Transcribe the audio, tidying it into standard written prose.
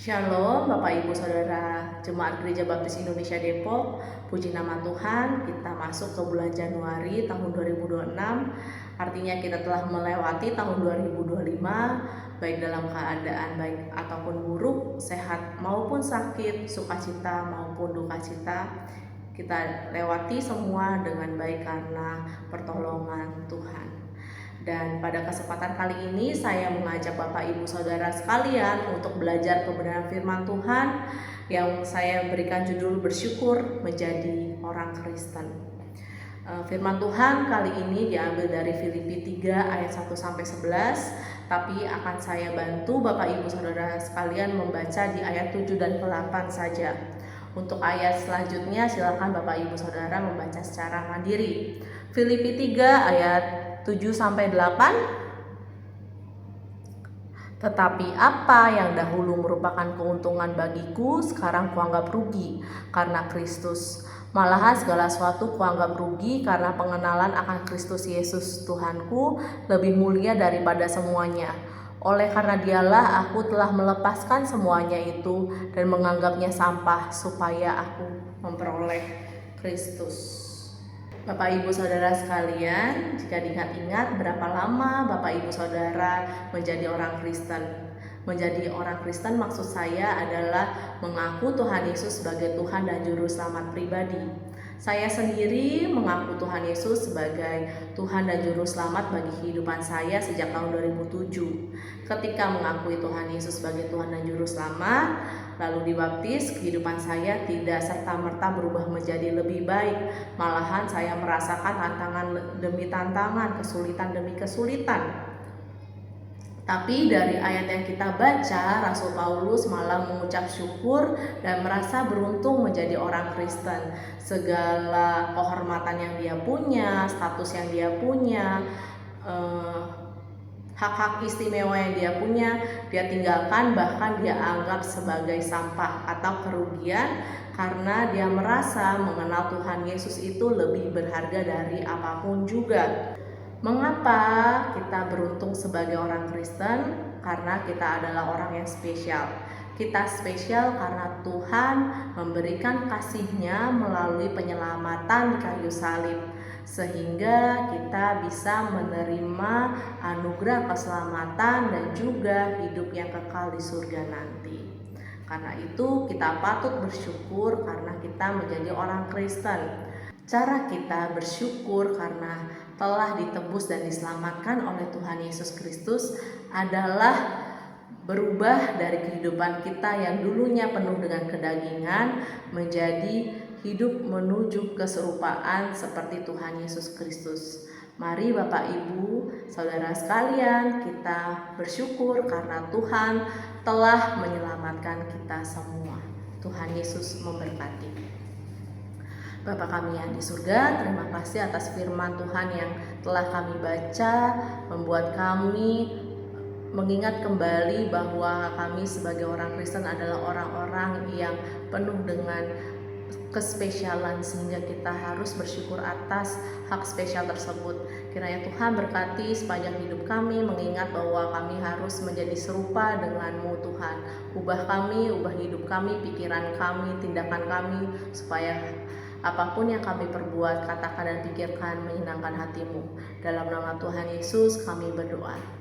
Shalom Bapak Ibu Saudara Jemaat Gereja Baptis Indonesia Depok. Puji nama Tuhan, kita masuk ke bulan Januari tahun 2026. Artinya kita telah melewati tahun 2025, baik dalam keadaan baik ataupun buruk, sehat maupun sakit, sukacita maupun duka cita. Kita lewati semua dengan baik karena pertolongan Tuhan. Dan pada kesempatan kali ini saya mengajak Bapak Ibu Saudara sekalian untuk belajar kebenaran firman Tuhan yang saya berikan judul bersyukur menjadi orang Kristen. Firman Tuhan kali ini diambil dari Filipi 3 ayat 1-11, tapi akan saya bantu Bapak Ibu Saudara sekalian membaca di ayat 7 dan 8 saja. Untuk ayat selanjutnya silakan Bapak Ibu Saudara membaca secara mandiri. Filipi 3 ayat 7-8. Tetapi apa yang dahulu merupakan keuntungan bagiku sekarang kuanggap rugi karena Kristus. Malahan segala sesuatu kuanggap rugi karena pengenalan akan Kristus Yesus Tuhanku lebih mulia daripada semuanya. Oleh karena dialah aku telah melepaskan semuanya itu dan menganggapnya sampah supaya aku memperoleh Kristus. Bapak Ibu Saudara sekalian, jika diingat-ingat berapa lama Bapak Ibu Saudara menjadi orang Kristen? Menjadi orang Kristen maksud saya adalah mengaku Tuhan Yesus sebagai Tuhan dan Juru Selamat pribadi. Saya sendiri mengaku Tuhan Yesus sebagai Tuhan dan Juru Selamat bagi kehidupan saya sejak tahun 2007. Ketika mengakui Tuhan Yesus sebagai Tuhan dan Juru Selamat, lalu dibaptis, kehidupan saya tidak serta-merta berubah menjadi lebih baik. Malahan saya merasakan tantangan demi tantangan, kesulitan demi kesulitan. Tapi dari ayat yang kita baca, Rasul Paulus malah mengucap syukur dan merasa beruntung menjadi orang Kristen. Segala kehormatan yang dia punya, status yang dia punya, hak-hak istimewa yang dia punya, dia tinggalkan, bahkan dia anggap sebagai sampah atau kerugian karena dia merasa mengenal Tuhan Yesus itu lebih berharga dari apapun juga. Mengapa kita beruntung sebagai orang Kristen? Karena kita adalah orang yang spesial. Kita spesial karena Tuhan memberikan kasih-Nya melalui penyelamatan di kayu salib, sehingga kita bisa menerima anugerah keselamatan dan juga hidup yang kekal di surga nanti. Karena itu kita patut bersyukur karena kita menjadi orang Kristen. Cara kita bersyukur karena telah ditebus dan diselamatkan oleh Tuhan Yesus Kristus adalah berubah dari kehidupan kita yang dulunya penuh dengan kedagingan menjadi hidup menuju keserupaan seperti Tuhan Yesus Kristus. Mari Bapak Ibu, Saudara sekalian, kita bersyukur karena Tuhan telah menyelamatkan kita semua. Tuhan Yesus memberkati. Bapa kami yang di surga, terima kasih atas firman Tuhan yang telah kami baca, membuat kami mengingat kembali bahwa kami sebagai orang Kristen adalah orang-orang yang penuh dengan kespesialan, sehingga kita harus bersyukur atas hak spesial tersebut. Kiranya Tuhan berkati sepanjang hidup kami, mengingat bahwa kami harus menjadi serupa dengan-Mu Tuhan. Ubah kami, ubah hidup kami, pikiran kami, tindakan kami, supaya apapun yang kami perbuat, katakan dan pikirkan menyenangkan hati-Mu. Dalam nama Tuhan Yesus kami berdoa.